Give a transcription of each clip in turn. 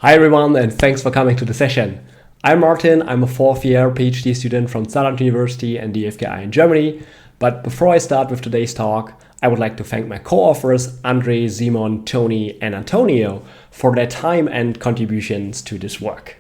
Hi everyone, and thanks for coming to the session. I'm Martin, I'm a fourth year PhD student from Saarland University and the FKI in Germany. But before I start with today's talk, I would like to thank my co-authors Andre, Simon, Tony, and Antonio for their time and contributions to this work.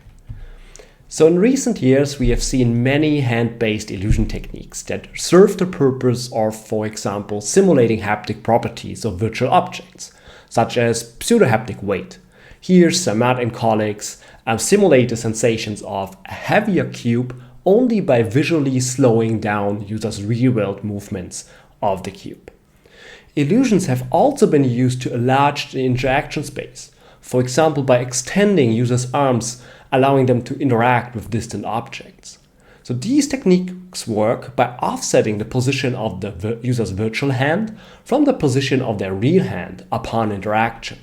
So in recent years, we have seen many hand-based illusion techniques that serve the purpose of, for example, simulating haptic properties of virtual objects, such as pseudohaptic weight. Here, Samad and colleagues simulate the sensations of a heavier cube only by visually slowing down users' real-world movements of the cube. Illusions have also been used to enlarge the interaction space, for example by extending users' arms, allowing them to interact with distant objects. So these techniques work by offsetting the position of the user's virtual hand from the position of their real hand upon interaction.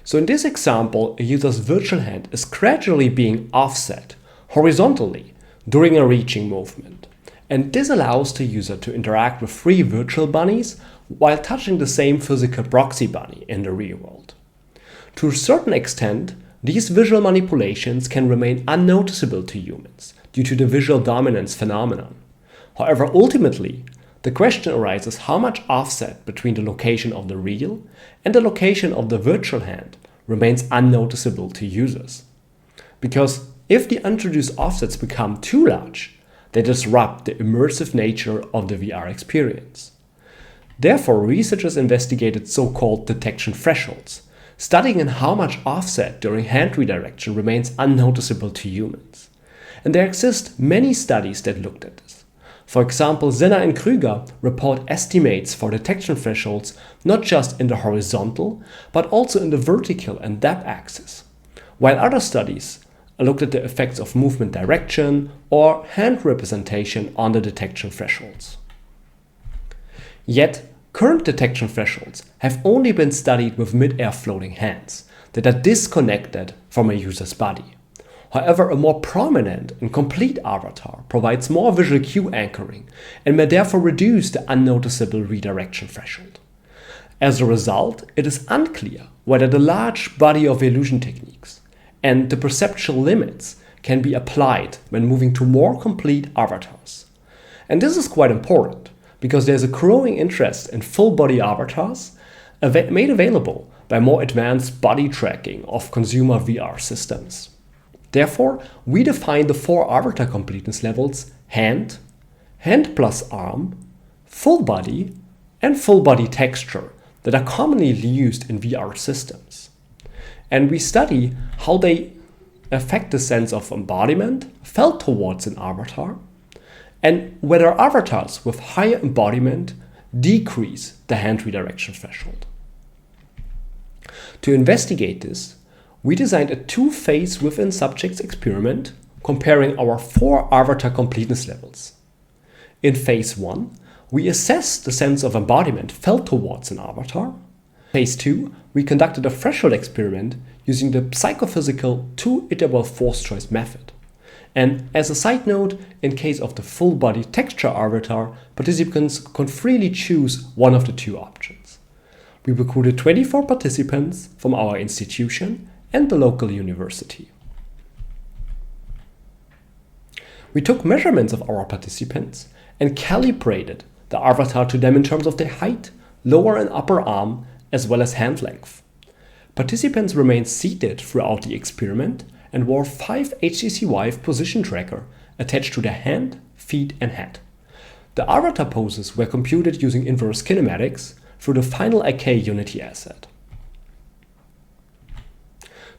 So in this example, a user's virtual hand is gradually being offset horizontally during a reaching movement. And this allows the user to interact with three virtual bunnies while touching the same physical proxy bunny in the real world. To a certain extent, these visual manipulations can remain unnoticeable to humans due to the visual dominance phenomenon. However, ultimately, the question arises how much offset between the location of the real and the location of the virtual hand remains unnoticeable to users. Because if the introduced offsets become too large, they disrupt the immersive nature of the VR experience. Therefore, researchers investigated so-called detection thresholds, studying how much offset during hand redirection remains unnoticeable to humans. And there exist many studies that looked at this. For example, Zenner and Krüger report estimates for detection thresholds not just in the horizontal, but also in the vertical and depth axis, while other studies looked at the effects of movement direction or hand representation on the detection thresholds. Yet, current detection thresholds have only been studied with mid-air floating hands that are disconnected from a user's body. However, a more prominent and complete avatar provides more visual cue anchoring and may therefore reduce the unnoticeable redirection threshold. As a result, it is unclear whether the large body of illusion techniques and the perceptual limits can be applied when moving to more complete avatars. And this is quite important because there's a growing interest in full body avatars made available by more advanced body tracking of consumer VR systems. Therefore, we define the four avatar completeness levels hand, hand plus arm, full body, and full body texture that are commonly used in VR systems. And we study how they affect the sense of embodiment felt towards an avatar, and whether avatars with higher embodiment decrease the hand redirection threshold. To investigate this, we designed a two-phase within subjects experiment comparing our four avatar completeness levels. In phase 1, we assessed the sense of embodiment felt towards an avatar. Phase 2, we conducted a threshold experiment using the psychophysical two-iterable force choice method. And as a side note, in case of the full body texture avatar, participants could freely choose one of the two options. We recruited 24 participants from our institution and the local university. We took measurements of our participants and calibrated the avatar to them in terms of their height, lower and upper arm, as well as hand length. Participants remained seated throughout the experiment and wore 5 HTC Vive position tracker attached to their hand, feet, and head. The avatar poses were computed using inverse kinematics through the Final IK Unity asset.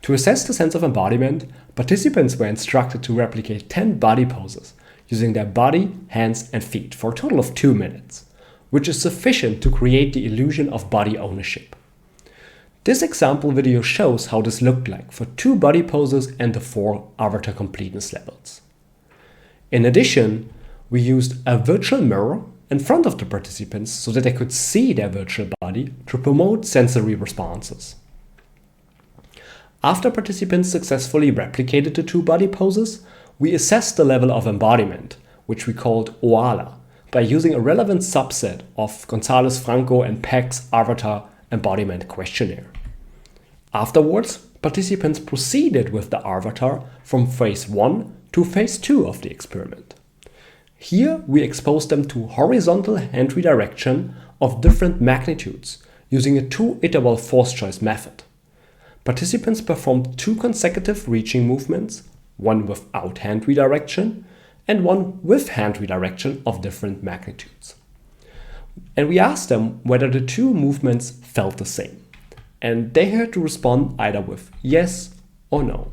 To assess the sense of embodiment, participants were instructed to replicate 10 body poses using their body, hands, and feet for a total of 2 minutes, which is sufficient to create the illusion of body ownership. This example video shows how this looked like for 2 body poses and the 4 avatar completeness levels. In addition, we used a virtual mirror in front of the participants so that they could see their virtual body to promote sensory responses. After participants successfully replicated the 2 body poses, we assessed the level of embodiment, which we called OALA, by using a relevant subset of Gonzalez Franco and Peck's avatar embodiment questionnaire. Afterwards, participants proceeded with the avatar from phase 1 to phase 2 of the experiment. Here we exposed them to horizontal hand redirection of different magnitudes using a 2-interval force choice method. Participants performed 2 consecutive reaching movements, one without hand redirection and one with hand redirection of different magnitudes. And we asked them whether the 2 movements felt the same. And they had to respond either with yes or no.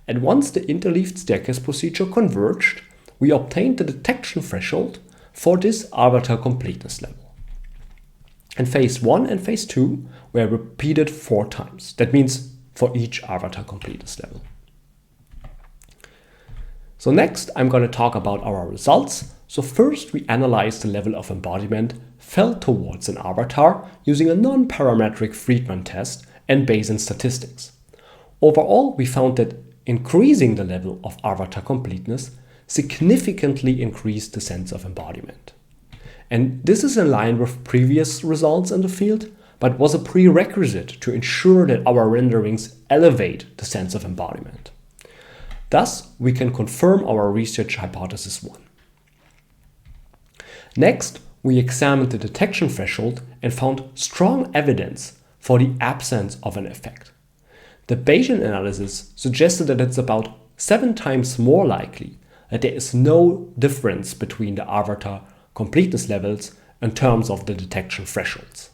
And once the interleaved staircase procedure converged, we obtained the detection threshold for this avatar completeness level. And phase 1 and phase 2 were repeated 4 times. That means for each avatar completeness level. So next, I'm going to talk about our results. So first, we analyzed the level of embodiment felt towards an avatar using a non-parametric Friedman test and Bayesian statistics. Overall, we found that increasing the level of avatar completeness significantly increased the sense of embodiment. And this is in line with previous results in the field, but was a prerequisite to ensure that our renderings elevate the sense of embodiment. Thus, we can confirm our research hypothesis 1. Next, we examined the detection threshold and found strong evidence for the absence of an effect. The Bayesian analysis suggested that it's about 7 times more likely that there is no difference between the avatar completeness levels in terms of the detection thresholds.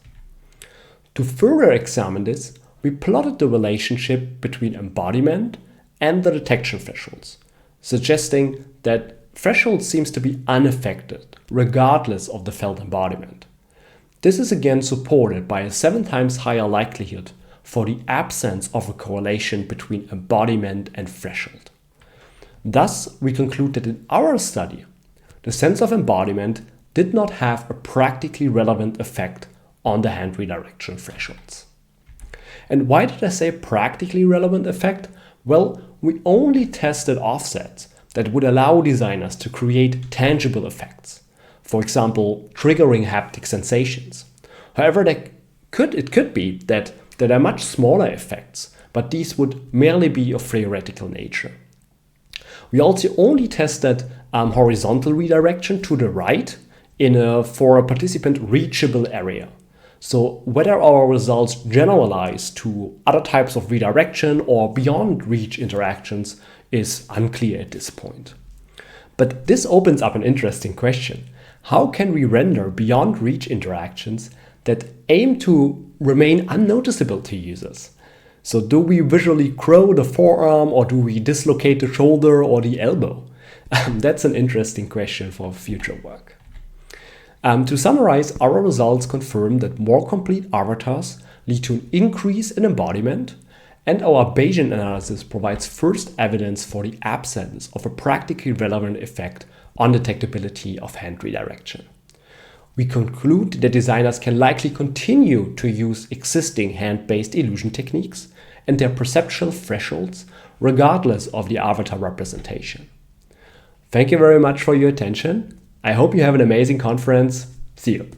To further examine this, we plotted the relationship between embodiment and the detection thresholds, suggesting that threshold seems to be unaffected regardless of the felt embodiment. This is again supported by a 7 times higher likelihood for the absence of a correlation between embodiment and threshold. Thus, we conclude that in our study, the sense of embodiment did not have a practically relevant effect on the hand redirection thresholds. And why did I say practically relevant effect? Well, we only tested offsets that would allow designers to create tangible effects. For example, triggering haptic sensations. However, it could be that there are much smaller effects, but these would merely be of theoretical nature. We also only tested horizontal redirection to the right for a participant reachable area. So whether our results generalize to other types of redirection or beyond reach interactions is unclear at this point. But this opens up an interesting question. How can we render beyond reach interactions that aim to remain unnoticeable to users? So do we visually crow the forearm, or do we dislocate the shoulder or the elbow? That's an interesting question for future work. To summarize, our results confirm that more complete avatars lead to an increase in embodiment, and our Bayesian analysis provides first evidence for the absence of a practically relevant effect on detectability of hand redirection. We conclude that designers can likely continue to use existing hand-based illusion techniques and their perceptual thresholds regardless of the avatar representation. Thank you very much for your attention. I hope you have an amazing conference. See you.